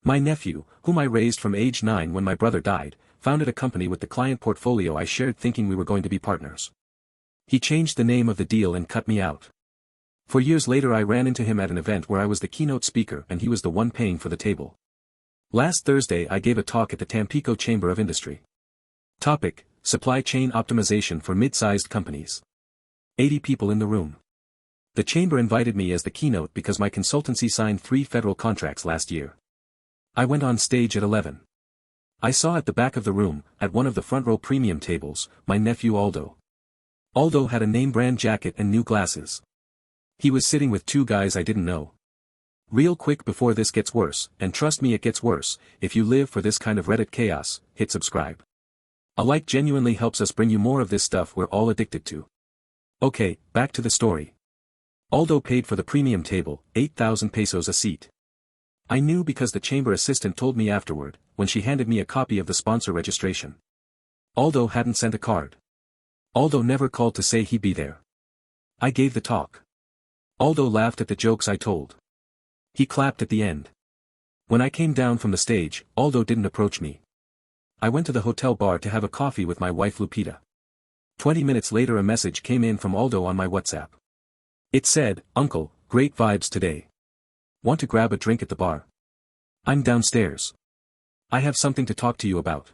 My nephew, whom I raised from age 9 when my brother died, founded a company with the client portfolio I shared thinking we were going to be partners. He changed the name of the deal and cut me out. For years later I ran into him at an event where I was the keynote speaker and he was the one paying for the table. Last Thursday I gave a talk at the Tampico Chamber of Industry. Topic: Supply Chain Optimization for Mid-Sized Companies. 80 people in the room. The chamber invited me as the keynote because my consultancy signed 3 federal contracts last year. I went on stage at 11. I saw at the back of the room, at one of the front row premium tables, my nephew Aldo. Aldo had a name brand jacket and new glasses. He was sitting with 2 guys I didn't know. Real quick before this gets worse, and trust me it gets worse, if you live for this kind of Reddit chaos, hit subscribe. A like genuinely helps us bring you more of this stuff we're all addicted to. Okay, back to the story. Aldo paid for the premium table, 8,000 pesos a seat. I knew because the chamber assistant told me afterward, when she handed me a copy of the sponsor registration. Aldo hadn't sent a card. Aldo never called to say he'd be there. I gave the talk. Aldo laughed at the jokes I told. He clapped at the end. When I came down from the stage, Aldo didn't approach me. I went to the hotel bar to have a coffee with my wife Lupita. 20 minutes later a message came in from Aldo on my WhatsApp. It said, "Uncle, great vibes today. Want to grab a drink at the bar? I'm downstairs. I have something to talk to you about."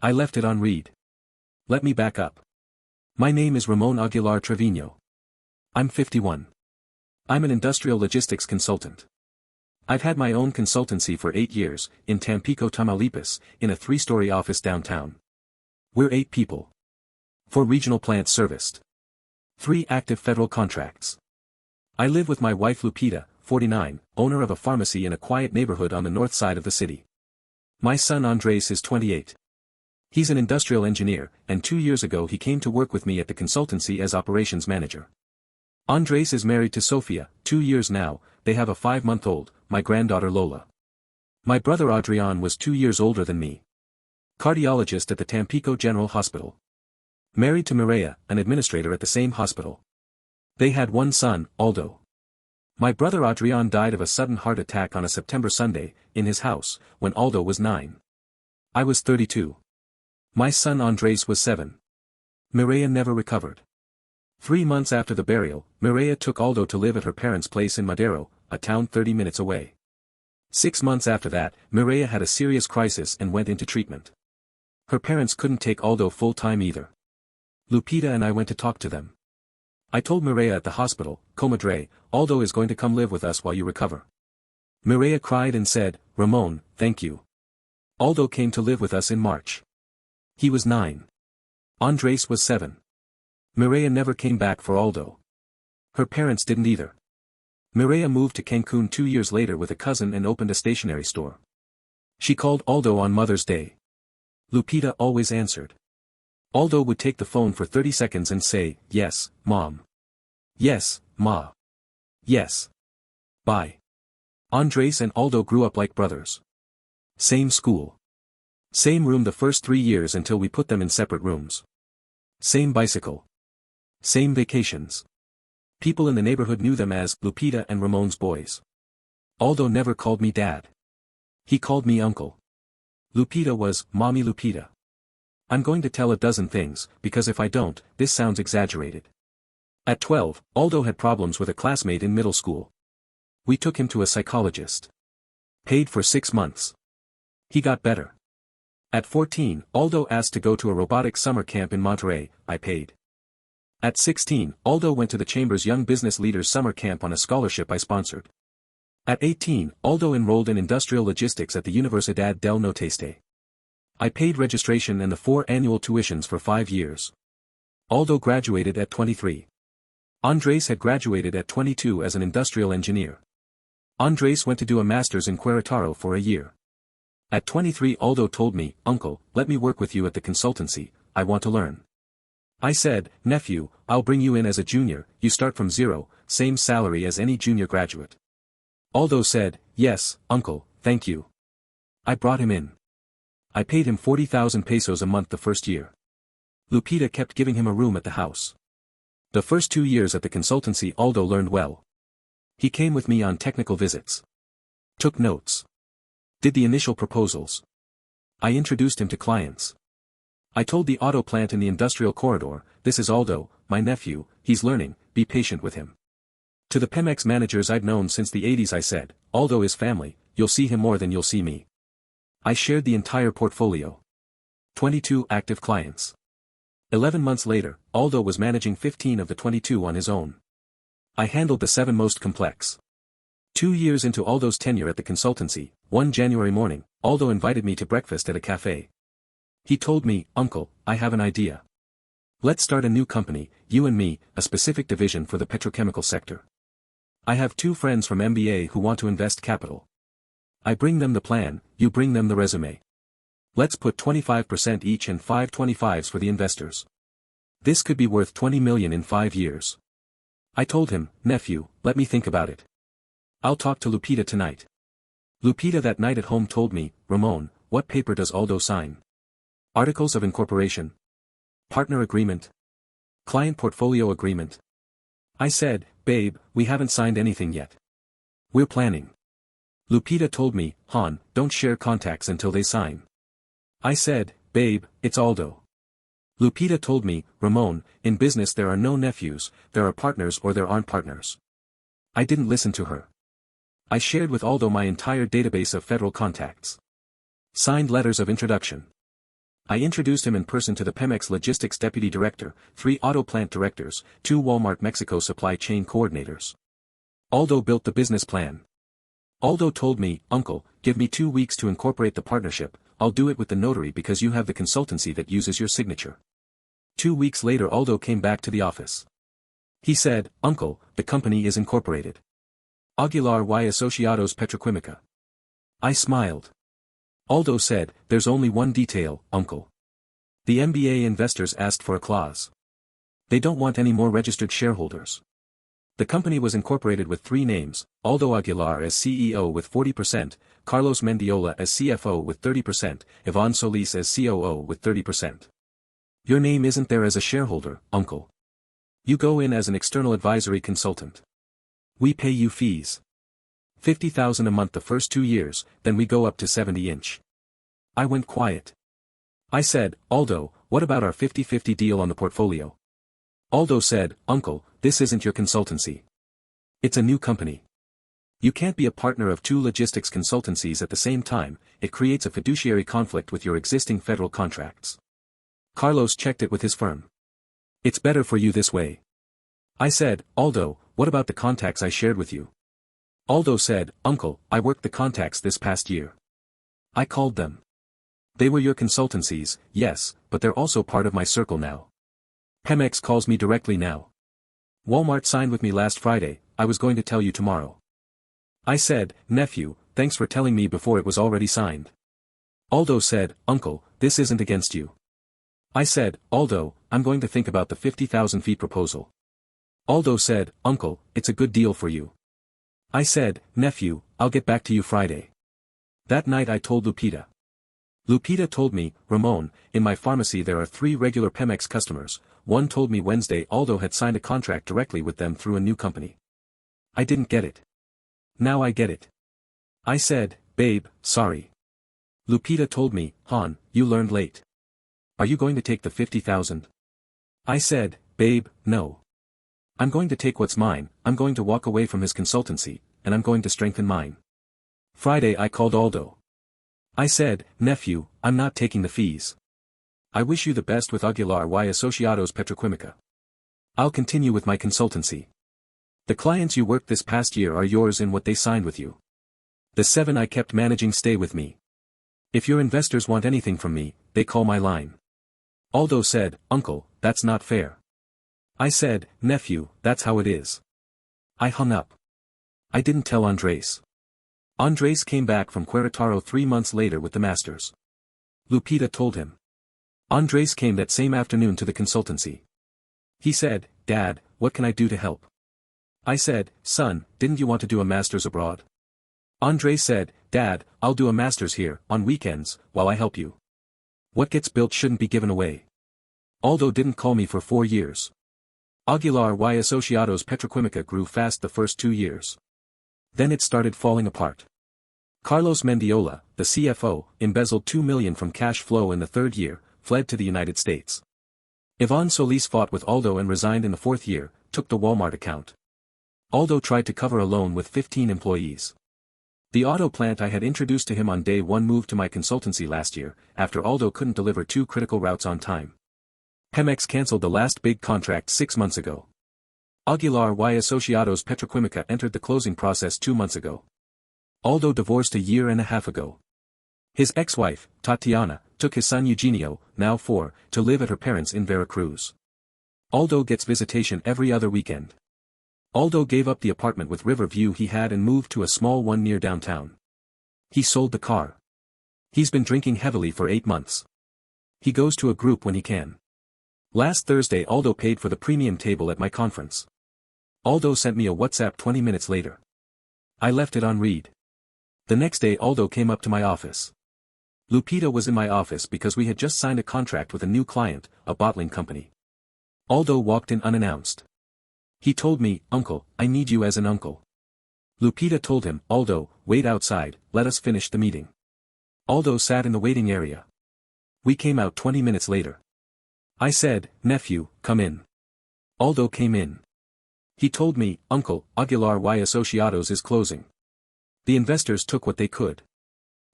I left it on read. Let me back up. My name is Ramón Aguilar Trevino. I'm 51. I'm an industrial logistics consultant. I've had my own consultancy for 8 years, in Tampico, Tamaulipas, in a 3-story office downtown. We're 8 people. 4 regional plants serviced. 3 active federal contracts. I live with my wife Lupita, 49, owner of a pharmacy in a quiet neighborhood on the north side of the city. My son Andrés is 28. He's an industrial engineer, and 2 years ago he came to work with me at the consultancy as operations manager. Andrés is married to Sofia, 2 years now. They have a 5-month-old, my granddaughter Lola. My brother Adrián was 2 years older than me. Cardiologist at the Tampico General Hospital. Married to Mireya, an administrator at the same hospital. They had 1 son, Aldo. My brother Adrián died of a sudden heart attack on a September Sunday, in his house, when Aldo was 9. I was 32. My son Andrés was 7. Mireya never recovered. 3 months after the burial, Mireya took Aldo to live at her parents' place in Madero, a town 30 minutes away. 6 months after that, Mireya had a serious crisis and went into treatment. Her parents couldn't take Aldo full-time either. Lupita and I went to talk to them. I told Mireya at the hospital, "Comadre, Aldo is going to come live with us while you recover." Mireya cried and said, "Ramón, thank you." Aldo came to live with us in March. He was 9. Andrés was 7. Mireya never came back for Aldo. Her parents didn't either. Mireya moved to Cancún 2 years later with a cousin and opened a stationery store. She called Aldo on Mother's Day. Lupita always answered. Aldo would take the phone for 30 seconds and say, "Yes, Mom. Yes, Ma. Yes. Bye." Andrés and Aldo grew up like brothers. Same school. Same room the first 3 years until we put them in separate rooms. Same bicycle. Same vacations. People in the neighborhood knew them as Lupita and Ramón's boys. Aldo never called me dad. He called me uncle. Lupita was Mommy Lupita. I'm going to tell a dozen things, because if I don't, this sounds exaggerated. At 12, Aldo had problems with a classmate in middle school. We took him to a psychologist. Paid for 6 months. He got better. At 14, Aldo asked to go to a robotics summer camp in Monterrey. I paid. At 16, Aldo went to the Chamber's Young Business Leaders Summer Camp on a scholarship I sponsored. At 18, Aldo enrolled in industrial logistics at the Universidad del Noreste. I paid registration and the 4 annual tuitions for 5 years. Aldo graduated at 23. Andrés had graduated at 22 as an industrial engineer. Andrés went to do a master's in Querétaro for a year. At 23 Aldo told me, "Uncle, let me work with you at the consultancy, I want to learn." I said, "Nephew, I'll bring you in as a junior, you start from 0, same salary as any junior graduate." Aldo said, "Yes, uncle, thank you." I brought him in. I paid him 40,000 pesos a month the first year. Lupita kept giving him a room at the house. The first 2 years at the consultancy Aldo learned well. He came with me on technical visits. Took notes. Did the initial proposals. I introduced him to clients. I told the auto plant in the industrial corridor, this is Aldo, my nephew, he's learning, be patient with him. To the Pemex managers I'd known since the 80s I said, Aldo is family, you'll see him more than you'll see me. I shared the entire portfolio. 22 active clients. 11 months later, Aldo was managing 15 of the 22 on his own. I handled the 7 most complex. 2 years into Aldo's tenure at the consultancy, one January morning, Aldo invited me to breakfast at a cafe. He told me, Uncle, I have an idea. Let's start a new company, you and me, a specific division for the petrochemical sector. I have 2 friends from MBA who want to invest capital. I bring them the plan, you bring them the resume. Let's put 25% each and 5 25s for the investors. This could be worth 20 million in 5 years. I told him, nephew, let me think about it. I'll talk to Lupita tonight. Lupita that night at home told me, Ramón, what paper does Aldo sign? Articles of incorporation? Partner agreement? Client portfolio agreement? I said, babe, we haven't signed anything yet. We're planning. Lupita told me, Han, don't share contacts until they sign. I said, babe, it's Aldo. Lupita told me, Ramón, in business there are no nephews, there are partners or there aren't partners. I didn't listen to her. I shared with Aldo my entire database of federal contacts. Signed letters of introduction. I introduced him in person to the Pemex Logistics Deputy Director, 3 auto plant directors, 2 Walmart Mexico supply chain coordinators. Aldo built the business plan. Aldo told me, Uncle, give me 2 weeks to incorporate the partnership, I'll do it with the notary because you have the consultancy that uses your signature. 2 weeks later Aldo came back to the office. He said, Uncle, the company is incorporated. Aguilar y Asociados Petroquímica. I smiled. Aldo said, there's only one detail, Uncle. The MBA investors asked for a clause. They don't want any more registered shareholders. The company was incorporated with 3 names, Aldo Aguilar as CEO with 40%, Carlos Mendiola as CFO with 30%, Iván Solís as COO with 30%. Your name isn't there as a shareholder, Uncle. You go in as an external advisory consultant. We pay you fees. 50,000 a month the first 2 years, then we go up to 70-inch. I went quiet. I said, Aldo, what about our 50-50 deal on the portfolio? Aldo said, Uncle, this isn't your consultancy. It's a new company. You can't be a partner of 2 logistics consultancies at the same time, it creates a fiduciary conflict with your existing federal contracts. Carlos checked it with his firm. It's better for you this way. I said, Aldo, what about the contacts I shared with you? Aldo said, Uncle, I worked the contacts this past year. I called them. They were your consultancies, yes, but they're also part of my circle now. Pemex calls me directly now. Walmart signed with me last Friday, I was going to tell you tomorrow. I said, nephew, thanks for telling me before it was already signed. Aldo said, Uncle, this isn't against you. I said, Aldo, I'm going to think about the 50,000 feet proposal. Aldo said, Uncle, it's a good deal for you. I said, nephew, I'll get back to you Friday. That night I told Lupita. Lupita told me, Ramón, in my pharmacy there are 3 regular Pemex customers, one told me Wednesday Aldo had signed a contract directly with them through a new company. I didn't get it. Now I get it. I said, babe, sorry. Lupita told me, Han, you learned late. Are you going to take the 50,000? I said, babe, no. I'm going to take what's mine, I'm going to walk away from his consultancy, and I'm going to strengthen mine. Friday I called Aldo. I said, nephew, I'm not taking the fees. I wish you the best with Aguilar y Asociados Petroquímica. I'll continue with my consultancy. The clients you worked this past year are yours in what they signed with you. The 7 I kept managing stay with me. If your investors want anything from me, they call my line. Aldo said, Uncle, that's not fair. I said, nephew, that's how it is. I hung up. I didn't tell Andrés. Andrés came back from Querétaro 3 months later with the masters. Lupita told him. Andrés came that same afternoon to the consultancy. He said, Dad, what can I do to help? I said, son, didn't you want to do a master's abroad? Andrés said, Dad, I'll do a master's here, on weekends, while I help you. What gets built shouldn't be given away. Aldo didn't call me for 4 years. Aguilar y Asociados Petroquímica grew fast the first 2 years. Then it started falling apart. Carlos Mendiola, the CFO, embezzled $2 million from cash flow in the third year, fled to the United States. Yvonne Solis fought with Aldo and resigned in the fourth year, took the Walmart account. Aldo tried to cover a loan with 15 employees. The auto plant I had introduced to him on day one moved to my consultancy last year, after Aldo couldn't deliver 2 critical routes on time. Pemex canceled the last big contract 6 months ago. Aguilar y Asociados Petroquímica entered the closing process 2 months ago. Aldo divorced a year and a half ago. His ex-wife, Tatiana, took his son Eugenio, now 4, to live at her parents in Veracruz. Aldo gets visitation every other weekend. Aldo gave up the apartment with river view he had and moved to a small one near downtown. He sold the car. He's been drinking heavily for 8 months. He goes to a group when he can. Last Thursday Aldo paid for the premium table at my conference. Aldo sent me a WhatsApp 20 minutes later. I left it on read. The next day Aldo came up to my office. Lupita was in my office because we had just signed a contract with a new client, a bottling company. Aldo walked in unannounced. He told me, "Uncle, I need you as an uncle." Lupita told him, "Aldo, wait outside, let us finish the meeting." Aldo sat in the waiting area. We came out 20 minutes later. I said, "Nephew, come in." Aldo came in. He told me, "Uncle, Aguilar y Asociados is closing. The investors took what they could.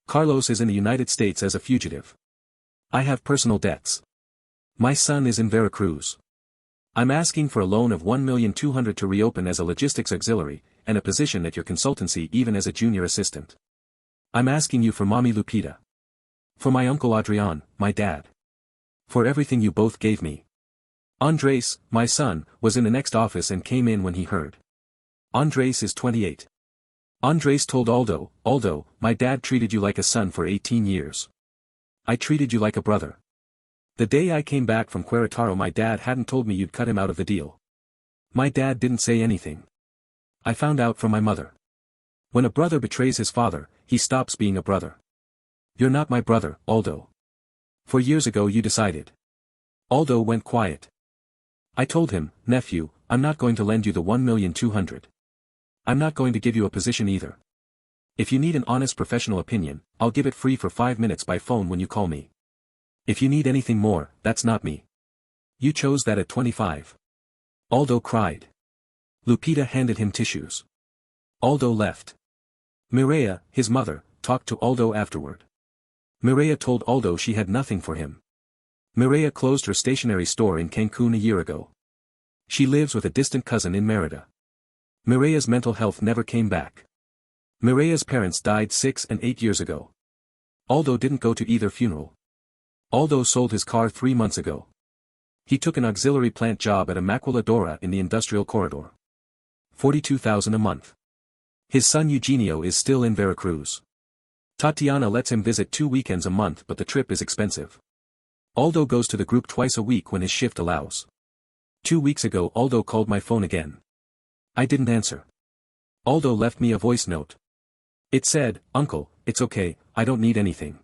Carlos is in the United States as a fugitive. I have personal debts. My son is in Veracruz. I'm asking for a loan of $1,200,000 to reopen as a logistics auxiliary, and a position at your consultancy even as a junior assistant. I'm asking you for Mommy Lupita. For my uncle Adrián, my dad. For everything you both gave me." Andrés, my son, was in the next office and came in when he heard. Andrés is 28. Andrés told Aldo, "Aldo, my dad treated you like a son for 18 years. I treated you like a brother. The day I came back from Querétaro my dad hadn't told me you'd cut him out of the deal. My dad didn't say anything. I found out from my mother. When a brother betrays his father, he stops being a brother. You're not my brother, Aldo. 4 years ago you decided." Aldo went quiet. I told him, "Nephew, I'm not going to lend you the $1,200,000. I'm not going to give you a position either. If you need an honest professional opinion, I'll give it free for 5 minutes by phone when you call me. If you need anything more, that's not me. You chose that at 25. Aldo cried. Lupita handed him tissues. Aldo left. Mireya, his mother, talked to Aldo afterward. Mireya told Aldo she had nothing for him. Mireya closed her stationery store in Cancún a year ago. She lives with a distant cousin in Mérida. Mireya's mental health never came back. Mireya's parents died 6 and 8 years ago. Aldo didn't go to either funeral. Aldo sold his car 3 months ago. He took an auxiliary plant job at a maquiladora in the industrial corridor. $42,000 a month. His son Eugenio is still in Veracruz. Tatiana lets him visit 2 weekends a month but the trip is expensive. Aldo goes to the group twice a week when his shift allows. 2 weeks ago Aldo called my phone again. I didn't answer. Aldo left me a voice note. It said, "Uncle, it's okay, I don't need anything.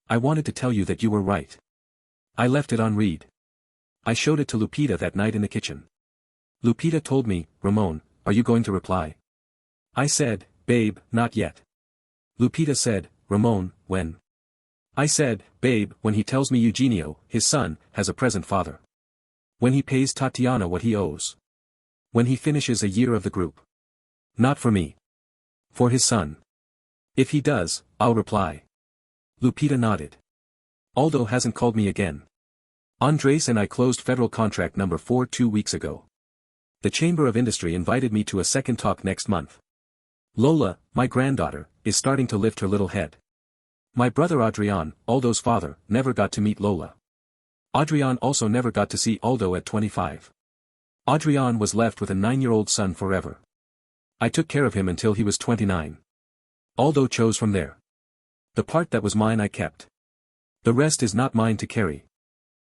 I wanted to tell you that you were right." I left it on read. I showed it to Lupita that night in the kitchen. Lupita told me, "Ramón, are you going to reply?" I said, "Babe, not yet." Lupita said, "Ramón, when?" I said, "Babe, when he tells me Eugenio, his son, has a present father. When he pays Tatiana what he owes. When he finishes a year of the group. Not for me. For his son. If he does, I'll reply." Lupita nodded. Aldo hasn't called me again. Andrés and I closed federal contract number 4 2 weeks ago. The Chamber of Industry invited me to a second talk next month. Lola, my granddaughter, is starting to lift her little head. My brother Adrián, Aldo's father, never got to meet Lola. Adrián also never got to see Aldo at 25. Adrián was left with a 9-year-old son forever. I took care of him until he was 29. Aldo chose from there. The part that was mine I kept. The rest is not mine to carry.